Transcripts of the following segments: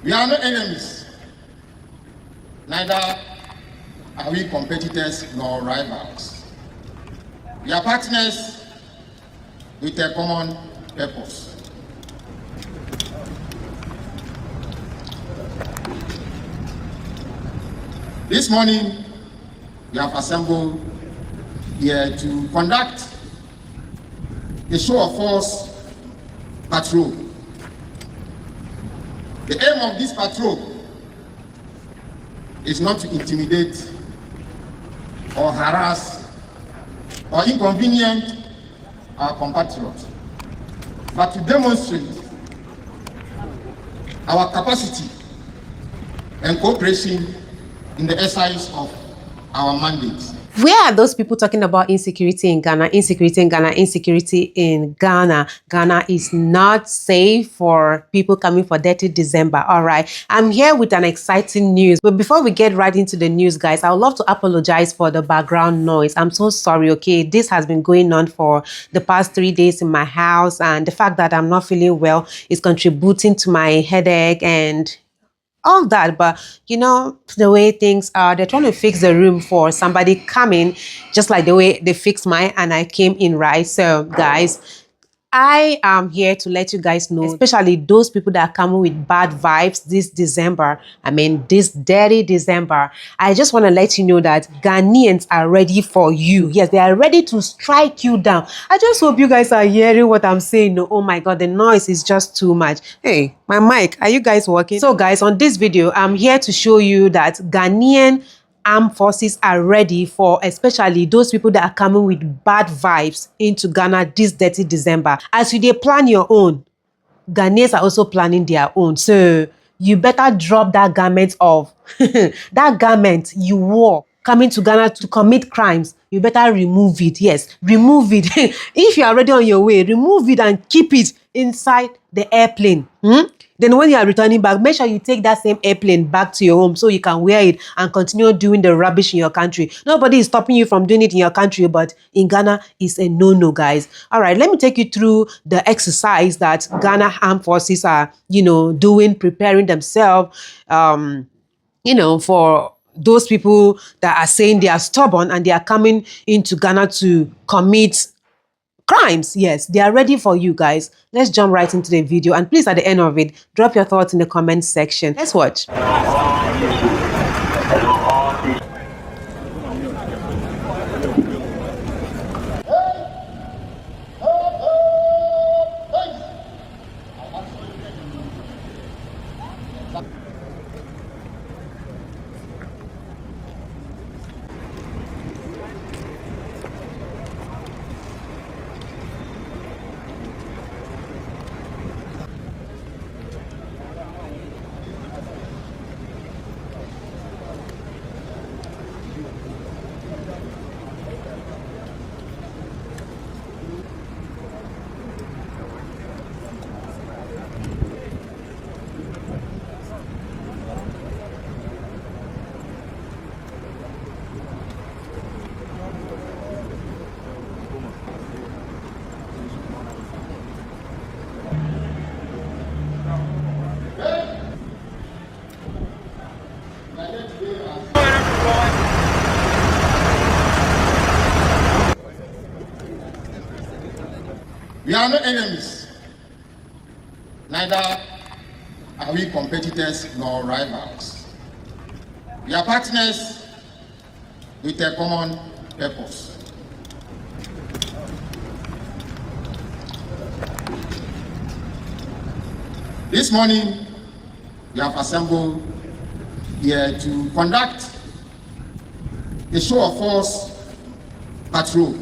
We are not enemies, neither are we competitors nor rivals. We are partners with a common purpose. This morning, we have assembled here to conduct a show of force patrol. The aim of this patrol is not to intimidate or harass or inconvenience our compatriots, but to demonstrate our capacity and cooperation in the exercise of our mandates. Where are those people talking about insecurity in Ghana? Insecurity in Ghana, insecurity in Ghana. Ghana is not safe for people coming for Dirty December. All right. I'm here with an exciting news. But before we get right into the news, guys, I would love to apologize for the background noise. I'm so sorry, okay? This has been going on for the past 3 days in my house, and the fact that I'm not feeling well is contributing to my headache and all that. But you know, the way things are, they're trying to fix the room for somebody coming, just like the way they fixed mine and I came in, right? So guys, I am here to let you guys know, especially those people that are coming with bad vibes this December. I mean, this dirty December. I just want to let you know that Ghanaians are ready for you. Yes, they are ready to strike you down. I just hope you guys are hearing what I'm saying. Oh my God, the noise is just too much. Hey, my mic, are you guys working? So guys, on this video, I'm here to show you that Ghanaian armed forces are ready for especially those people that are coming with bad vibes into Ghana this dirty December. As you plan your own, Ghanaians are also planning their own. So you better drop that garment of that garment you wore coming to Ghana to commit crimes. You better remove it. Yes, remove it. If you're already on your way, remove it and keep it inside the airplane. Then when you are returning back, make sure you take that same airplane back to your home so you can wear it and continue doing the rubbish in your country. Nobody is stopping you from doing it in your country, but in Ghana, it's a no-no, guys. All right, let me take you through the exercise that Ghana Armed Forces are, doing, preparing themselves, for those people that are saying they are stubborn and they are coming into Ghana to commit crimes. Yes, they are ready for you guys. Let's jump right into the video, and please, at the end of it, drop your thoughts in the comment section. Let's watch. We are not enemies, neither are we competitors nor rivals. We are partners with a common purpose. This morning, we have assembled here to conduct a show of force patrol.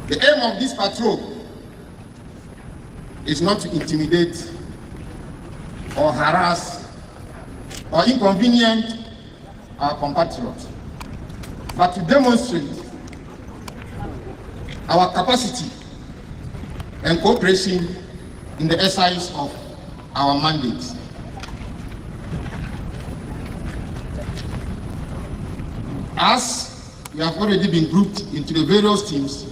The aim of this patrol is not to intimidate or harass or inconvenience our compatriots, but to demonstrate our capacity and cooperation in the exercise of our mandates. As we have already been grouped into the various teams,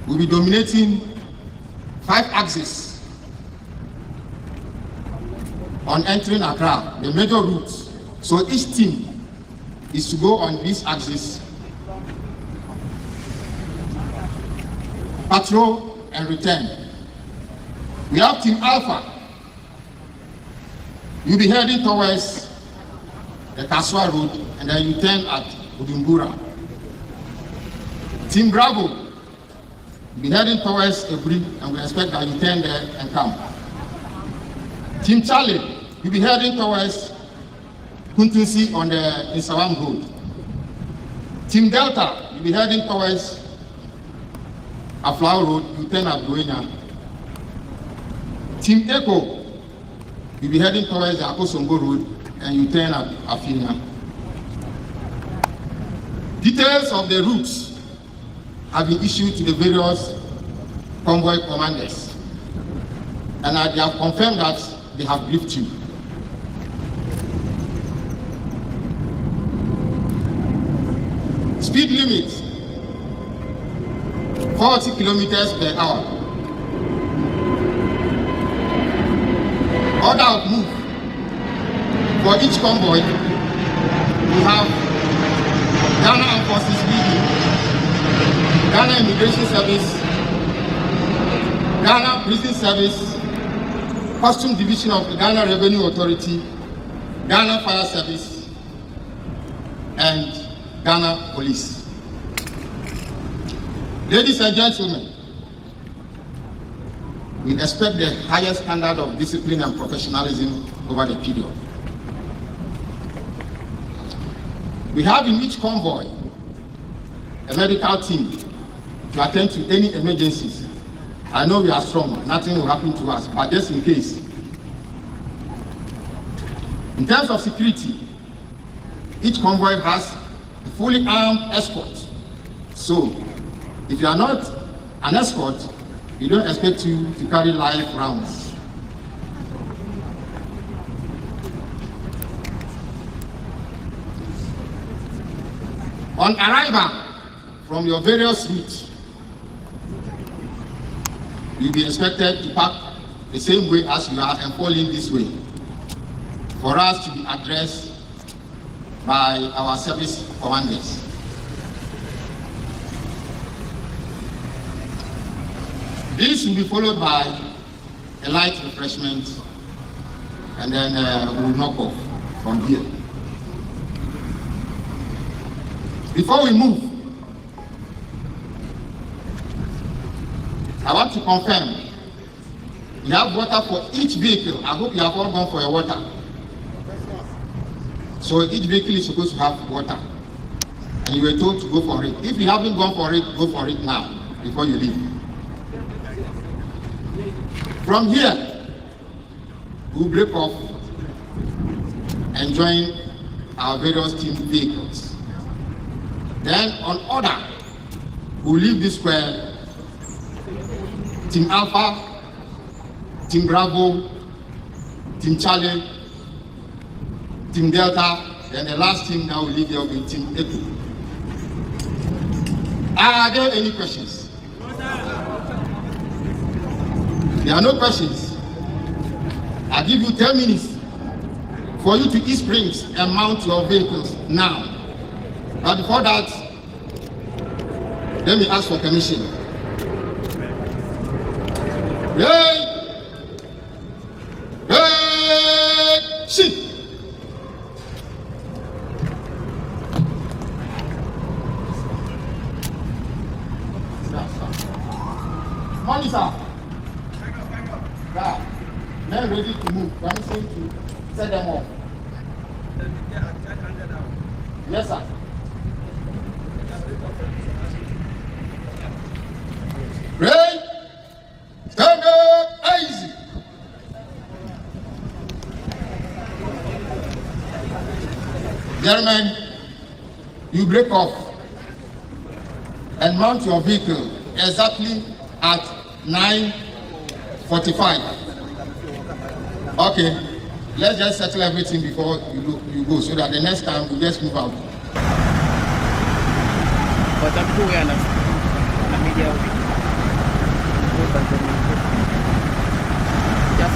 we'll be dominating 5 axes on entering Accra, the major routes. So each team is to go on this axis, patrol and return. We have Team Alpha. You'll be heading towards the Kaswa Road and then you turn at Bujumbura. Team Bravo, you'll be heading towards Ebri and we expect that you turn there and come. Team Charlie, you'll be heading towards Kuntunsi on the Insawam Road. Team Delta, you'll be heading towards Aflau Road, you turn at Buena. Team Echo, you'll be heading towards the Akosongo Road and you turn at Afina. Details of the routes have been issued to the various convoy commanders and they have confirmed that they have briefed you. Speed limit 40 kilometers per hour. Order of move. For each convoy, we have Ghana Armed Forces leading, Ghana Immigration Service, Ghana Prison Service, Customs Division of the Ghana Revenue Authority, Ghana Fire Service, and Ghana Police. Ladies and gentlemen, we expect the highest standard of discipline and professionalism over the period. We have in each convoy a medical team to attend to any emergencies. I know we are strong, nothing will happen to us, but just in case. In terms of security, each convoy has a fully armed escort. So, if you are not an escort, we don't expect you to carry live rounds. On arrival from your various routes, you'll be expected to park the same way as you are and fall in this way for us to be addressed by our service commanders. This will be followed by a light refreshment and then we'll knock off from here. Before we move, I want to confirm we have water for each vehicle. I hope you have all gone for your water. So each vehicle is supposed to have water. And you were told to go for it. If you haven't gone for it, go for it now before you leave. From here, we'll break off and join our various team vehicles. Then on order, we'll leave this square. Team Alpha, Team Bravo, Team Charlie, Team Delta, and the last team that will leave here will be Team Echo. Are there any questions? There are no questions. I give you 10 minutes for you to East Springs and mount your vehicles now. But before that, let me ask for permission. Hey! Hey! Shit! Money, sir. Yeah. Men ready to move. Permission to set them off. Yes, sir. Ready? Stand up, easy. Gentlemen, you break off and mount your vehicle exactly at 9:45. Okay, let's just settle everything before you go so that the next time we just move out. But I'm doing a media. Just